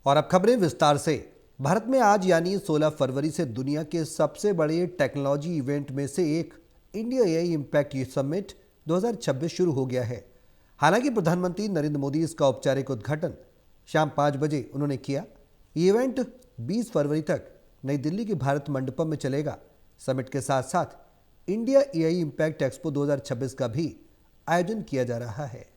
और अब खबरें विस्तार से। भारत में आज यानी 16 फरवरी से दुनिया के सबसे बड़े टेक्नोलॉजी इवेंट में से एक इंडिया एआई इम्पैक्ट समिट 2026 शुरू हो गया है। हालांकि प्रधानमंत्री नरेंद्र मोदी इसका औपचारिक उद्घाटन शाम 5 बजे उन्होंने किया। ये इवेंट 20 फरवरी तक नई दिल्ली के भारत मंडपम में चलेगा। समिट के साथ साथ इंडिया एआई इम्पैक्ट एक्सपो 2026 का भी आयोजन किया जा रहा है।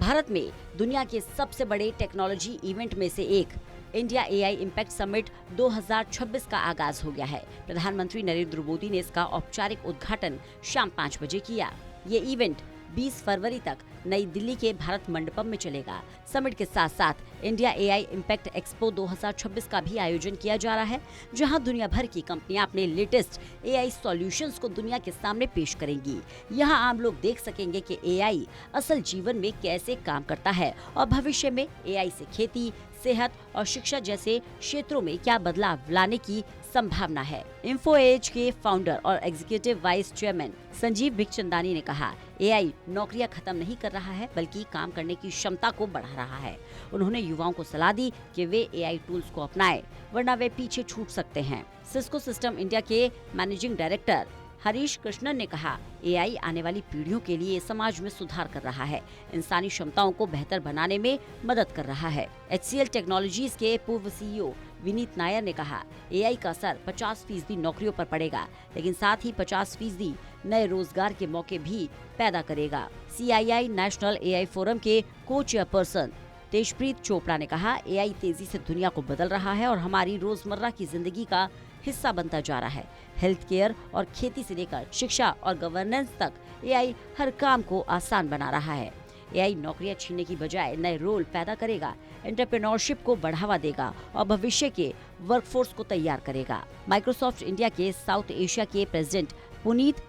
भारत में दुनिया के सबसे बड़े टेक्नोलॉजी इवेंट में से एक इंडिया एआई इम्पैक्ट समिट 2026 का आगाज हो गया है। प्रधानमंत्री नरेंद्र मोदी ने इसका औपचारिक उद्घाटन शाम 5 बजे किया। ये इवेंट 20 फरवरी तक नई दिल्ली के भारत मंडपम में चलेगा। समिट के साथ साथ इंडिया एआई इम्पैक्ट एक्सपो 2026 का भी आयोजन किया जा रहा है, जहां दुनिया भर की कंपनियां अपने लेटेस्ट एआई सॉल्यूशंस को दुनिया के सामने पेश करेंगी। यहां आम लोग देख सकेंगे कि एआई असल जीवन में कैसे काम करता है और भविष्य में एआई से खेती, सेहत और शिक्षा जैसे क्षेत्रों में क्या बदलाव लाने की संभावना है। इन्फो एज के फाउंडर और executive vice chairman Sanjeev Bikhchandani ने कहा, एआई नौकरियां खत्म नहीं कर रहा है बल्कि काम करने की क्षमता को बढ़ा रहा है। उन्होंने युवाओं को सलाह दी कि वे एआई टूल्स को अपनाएं, वरना वे पीछे छूट सकते हैं। सिस्को सिस्टम इंडिया के मैनेजिंग डायरेक्टर हरीश कृष्णन ने कहा, एआई आने वाली पीढ़ियों के लिए समाज में सुधार कर रहा है, इंसानी क्षमताओं को बेहतर बनाने में मदद कर रहा है। HCL टेक्नोलॉजीज के पूर्व CEO विनीत नायर ने कहा, एआई का असर 50% नौकरियों पर पड़ेगा, लेकिन साथ ही 50% नए रोजगार के मौके भी पैदा करेगा। CII नेशनल एआई फोरम के को चेयरपर्सन तेजप्रीत चोपड़ा ने कहा, एआई तेजी से दुनिया को बदल रहा है और हमारी रोजमर्रा की जिंदगी का हिस्सा बनता जा रहा है। हेल्थ केयर और खेती से लेकर शिक्षा और गवर्नेंस तक एआई हर काम को आसान बना रहा है। एआई नौकरियां छीनने की बजाय नए रोल पैदा करेगा, एंटरप्रेन्योरशिप को बढ़ावा देगा और भविष्य के वर्कफोर्स को तैयार करेगा। माइक्रोसॉफ्ट इंडिया के साउथ एशिया के प्रेसिडेंट पुनीत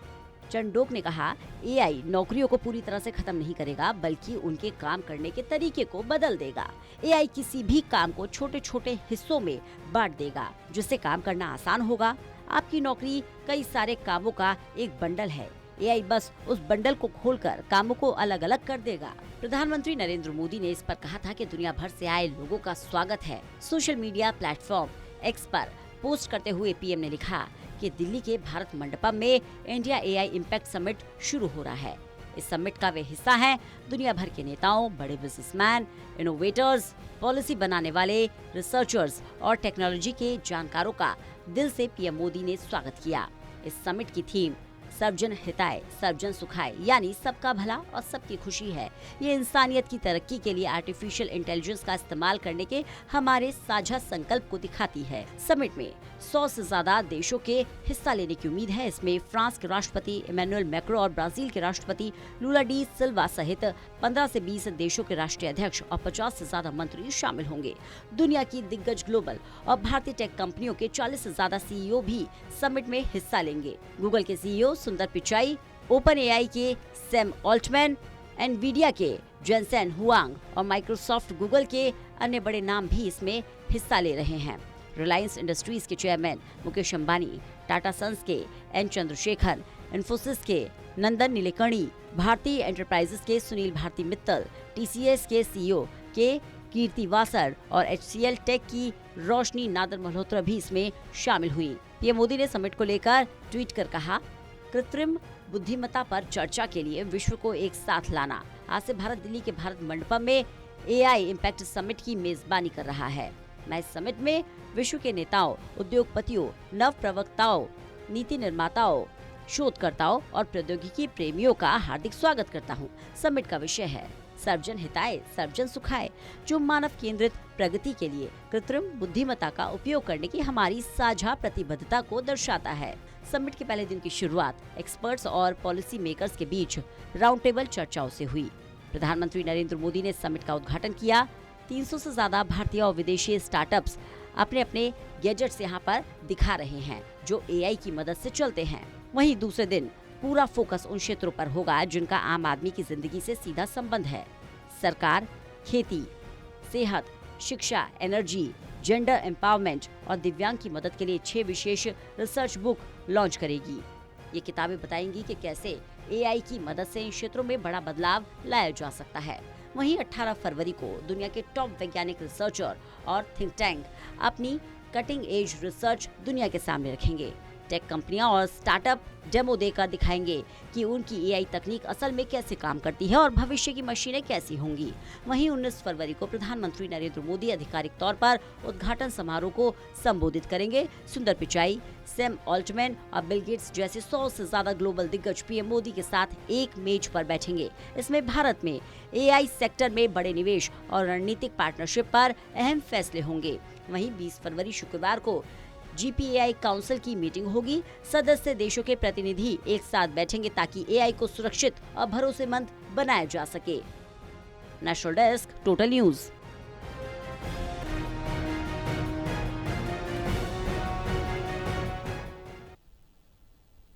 चंडोक ने कहा, एआई नौकरियों को पूरी तरह से खत्म नहीं करेगा बल्कि उनके काम करने के तरीके को बदल देगा। एआई किसी भी काम को छोटे छोटे हिस्सों में बांट देगा, जिससे काम करना आसान होगा। आपकी नौकरी कई सारे कामों का एक बंडल है, एआई बस उस बंडल को खोलकर कामों को अलग अलग कर देगा। प्रधानमंत्री नरेंद्र मोदी ने इस पर कहा था कि दुनिया भर से आए लोगों का स्वागत है। सोशल मीडिया प्लेटफॉर्म एक्स पर पोस्ट करते हुए पीएम ने लिखा कि दिल्ली के भारत मंडपम में इंडिया एआई इम्पैक्ट समिट शुरू हो रहा है। इस समिट का वे हिस्सा हैं दुनिया भर के नेताओं, बड़े बिजनेसमैन, इनोवेटर्स, पॉलिसी बनाने वाले, रिसर्चर्स और टेक्नोलॉजी के जानकारों का दिल से पीएम मोदी ने स्वागत किया। इस समिट की थीम सर्वजन हिताय सर्वजन सुखाय यानी सबका भला और सबकी खुशी है। ये इंसानियत की तरक्की के लिए आर्टिफिशियल इंटेलिजेंस का इस्तेमाल करने के हमारे साझा संकल्प को दिखाती है। समिट में 100 से ज्यादा देशों के हिस्सा लेने की उम्मीद है। इसमें फ्रांस के राष्ट्रपति इमैनुअल मैक्रो और ब्राजील के राष्ट्रपति लूला डी सिल्वा सहित 15 से 20 देशों के राष्ट्रीय अध्यक्ष और 50 से ज्यादा मंत्री शामिल होंगे। दुनिया की दिग्गज ग्लोबल और भारतीय टेक कंपनियों के 40 से ज्यादा CEO भी समिट में हिस्सा लेंगे। गूगल के CEO सुंदर पिचाई, ओपन एआई के सैम ऑल्टमैन, एनवीडिया के जेनसेन हुआंग और माइक्रोसॉफ्ट गूगल के अन्य बड़े नाम भी इसमें हिस्सा ले रहे हैं। रिलायंस इंडस्ट्रीज के चेयरमैन मुकेश अंबानी, टाटा सन्स के एन चंद्रशेखर, इन्फोसिस के नंदन नीलेकणी, भारतीय एंटरप्राइजेस के सुनील भारती मित्तल, TCS के CEO के कीर्ति वासर और HCL टेक की रोशनी नादर मल्होत्रा भी इसमें शामिल हुई। पीएम मोदी ने समिट को लेकर ट्वीट कर कहा, कृत्रिम बुद्धिमत्ता पर चर्चा के लिए विश्व को एक साथ लाना। आज से भारत दिल्ली के भारत मंडपम में एआई इम्पैक्ट समिट की मेजबानी कर रहा है। मैं इस समिट में विश्व के नेताओं, उद्योगपतियों, नव प्रवक्ताओं, नीति निर्माताओं, शोधकर्ताओं और प्रौद्योगिकी प्रेमियों का हार्दिक स्वागत करता हूं। समिट का विषय है सर्वजन हिताय सर्वजन सुखाय, जो मानव केंद्रित प्रगति के लिए कृत्रिम बुद्धिमत्ता का उपयोग करने की हमारी साझा प्रतिबद्धता को दर्शाता है। समिट के पहले दिन की शुरुआत एक्सपर्ट्स और पॉलिसी मेकर्स के बीच राउंड टेबल चर्चाओं से हुई। प्रधानमंत्री नरेंद्र मोदी ने समिट का उद्घाटन किया। 300 से ज्यादा भारतीय और विदेशी स्टार्टअप्स अपने अपने गैजेट्स यहाँ पर दिखा रहे हैं जो एआई की मदद से चलते हैं। वहीं दूसरे दिन पूरा फोकस उन क्षेत्रों पर होगा जिनका आम आदमी की जिंदगी से सीधा संबंध है। सरकार खेती, सेहत, शिक्षा, एनर्जी, जेंडर एम्पावरमेंट और दिव्यांग की मदद के लिए 6 विशेष रिसर्च बुक लॉन्च करेगी। ये किताबें बताएंगी कि कैसे एआई की मदद से इन क्षेत्रों में बड़ा बदलाव लाया जा सकता है। वहीं 18 फरवरी को दुनिया के टॉप वैज्ञानिक रिसर्चर और थिंक टैंक अपनी कटिंग एज रिसर्च दुनिया के सामने रखेंगे। टेक कंपनियां और स्टार्टअप डेमो देकर दिखाएंगे कि उनकी एआई तकनीक असल में कैसे काम करती है और भविष्य की मशीनें कैसी होंगी। वहीं 19 फरवरी को प्रधानमंत्री नरेंद्र मोदी आधिकारिक तौर पर उद्घाटन समारोह को संबोधित करेंगे। सुंदर पिचाई, सैम ऑल्टमैन और बिल गेट्स जैसे 100 से ज्यादा ग्लोबल दिग्गज पीएम मोदी के साथ एक मेज पर बैठेंगे। इसमें भारत में एआई सेक्टर में बड़े निवेश और रणनीतिक पार्टनरशिप पर अहम फैसले होंगे। वहीं 20 फरवरी शुक्रवार को GPAI काउंसिल की मीटिंग होगी। सदस्य देशों के प्रतिनिधि एक साथ बैठेंगे ताकि एआई को सुरक्षित और भरोसेमंद बनाया जा सके। National desk, total news.